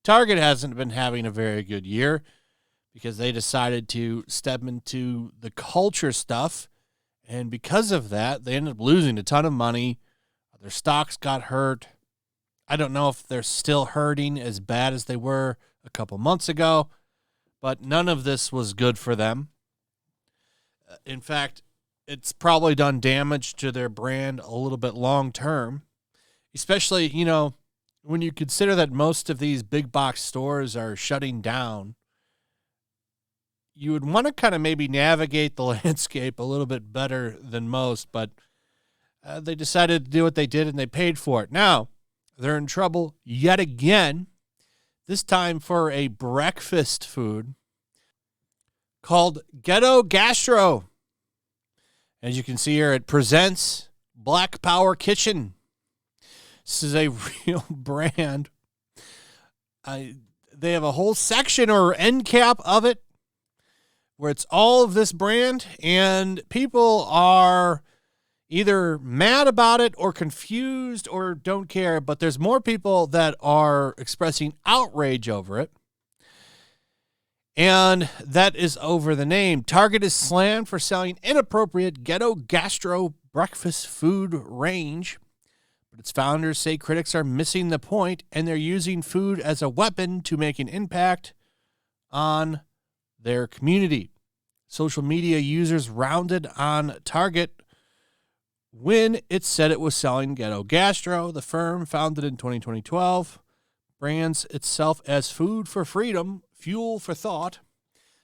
Target hasn't been having a very good year because they decided to step into the culture stuff. And because of that, they ended up losing a ton of money. Their stocks got hurt. I don't know if they're still hurting as bad as they were a couple months ago, but none of this was good for them. In fact, it's probably done damage to their brand a little bit long term, especially, when you consider that most of these big box stores are shutting down. You would want to kind of maybe navigate the landscape a little bit better than most, but they decided to do what they did and they paid for it. Now, they're in trouble yet again, this time for a breakfast food called Ghetto Gastro. As you can see here, it presents Black Power Kitchen. This is a real brand. They have a whole section or end cap of it where it's all of this brand, and people are either mad about it or confused or don't care, but there's more people that are expressing outrage over it. And that is over the name. Target is slammed for selling inappropriate Ghetto Gastro breakfast food range. But its founders say critics are missing the point and they're using food as a weapon to make an impact on their community. Social media users rounded on Target when it said it was selling Ghetto Gastro. The firm, founded in 2012, brands itself as food for freedom, fuel for thought.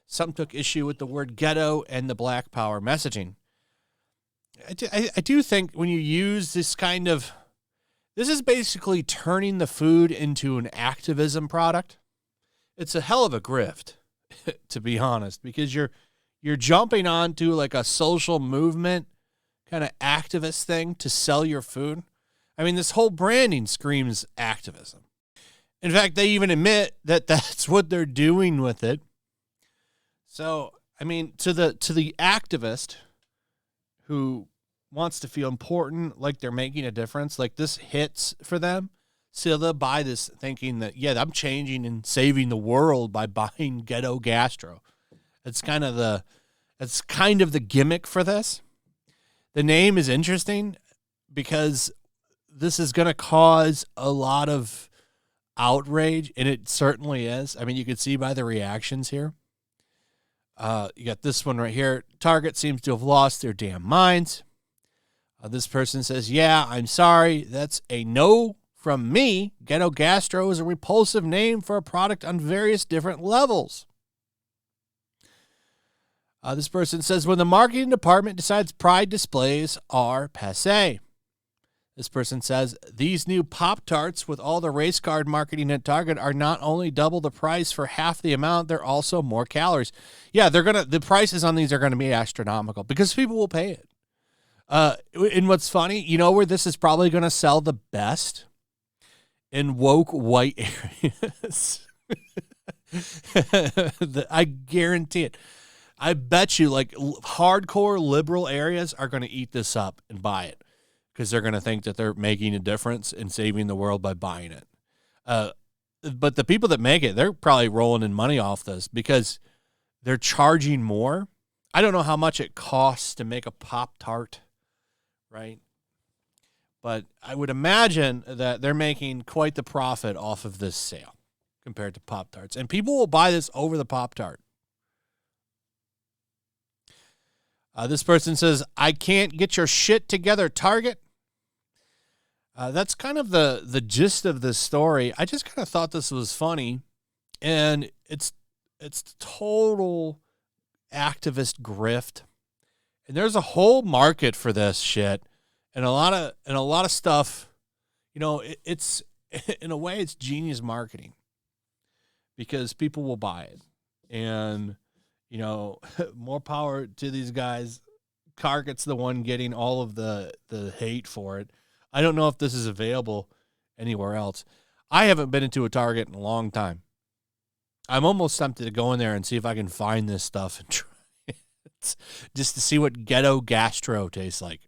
Some took issue with the word ghetto and the Black Power messaging. I do think when you use this kind of, this is basically turning the food into an activism product. It's a hell of a grift, to be honest, because you're jumping onto like a social movement kind of activist thing to sell your food. I mean, this whole branding screams activism. In fact, they even admit that that's what they're doing with it. So, I mean, to the activist who wants to feel important, like they're making a difference, like this hits for them, so they'll buy this thinking that, yeah, I'm changing and saving the world by buying Ghetto Gastro. It's kind of the gimmick for this. The name is interesting because this is going to cause a lot of outrage, and it certainly is. I mean, you can see by the reactions here. You got this one right here. Target seems to have lost their damn minds. This person says, yeah, I'm sorry. That's a no from me. Ghetto Gastro is a repulsive name for a product on various different levels. This person says, when the marketing department decides pride displays are passé. This person says, these new Pop-Tarts with all the race card marketing at Target are not only double the price for half the amount, they're also more calories. Yeah, the prices on these are going to be astronomical because people will pay it. And what's funny, you know where this is probably going to sell the best? In woke white areas. I guarantee it. I bet you like hardcore liberal areas are going to eat this up and buy it because they're going to think that they're making a difference and saving the world by buying it. But the people that make it, they're probably rolling in money off this because they're charging more. I don't know how much it costs to make a Pop-Tart, right? But I would imagine that they're making quite the profit off of this sale compared to Pop-Tarts. And people will buy this over the Pop-Tart. This person says, I can't get your shit together, Target. That's kind of the gist of this story. I just kind of thought this was funny. And it's total activist grift. And there's a whole market for this shit. And a lot of stuff, it's in a way it's genius marketing because people will buy it. And more power to these guys. Target's the one getting all of the hate for it. I don't know if this is available anywhere else. I haven't been into a Target in a long time. I'm almost tempted to go in there and see if I can find this stuff and try it. just to see what Ghetto Gastro tastes like.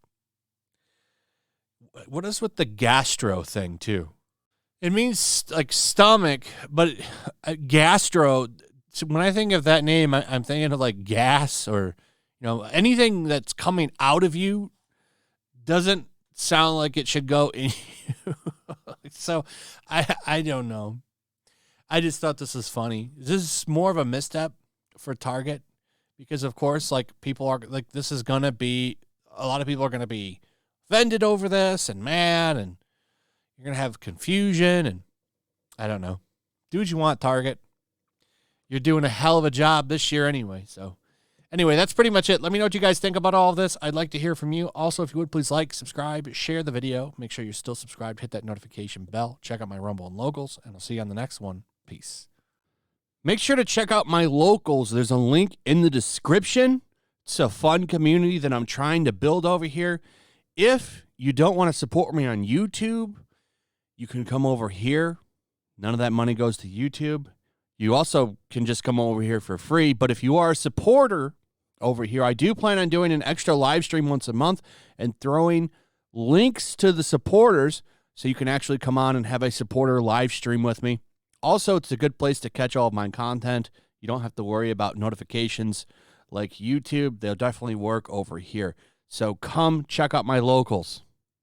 What is with the gastro thing, too? It means like stomach, but gastro, so when I think of that name, I'm thinking of like gas or, anything that's coming out of you doesn't sound like it should go in you. So I don't know. I just thought this was funny. This is more of a misstep for Target because, of course, like people are like, this is going to be, a lot of people are going to be offended over this and mad, and you're going to have confusion, and I don't know. Do what you want, Target. You're doing a hell of a job this year anyway. So anyway, that's pretty much it. Let me know what you guys think about all of this. I'd like to hear from you. Also, if you would, please like, subscribe, share the video. Make sure you're still subscribed. Hit that notification bell. Check out my Rumble and Locals, and I'll see you on the next one. Peace. Make sure to check out my Locals. There's a link in the description. It's a fun community that I'm trying to build over here. If you don't want to support me on YouTube, you can come over here. None of that money goes to YouTube. You also can just come over here for free. But if you are a supporter over here, I do plan on doing an extra live stream once a month and throwing links to the supporters so you can actually come on and have a supporter live stream with me. Also, it's a good place to catch all of my content. You don't have to worry about notifications like YouTube. They'll definitely work over here. So come check out my Locals.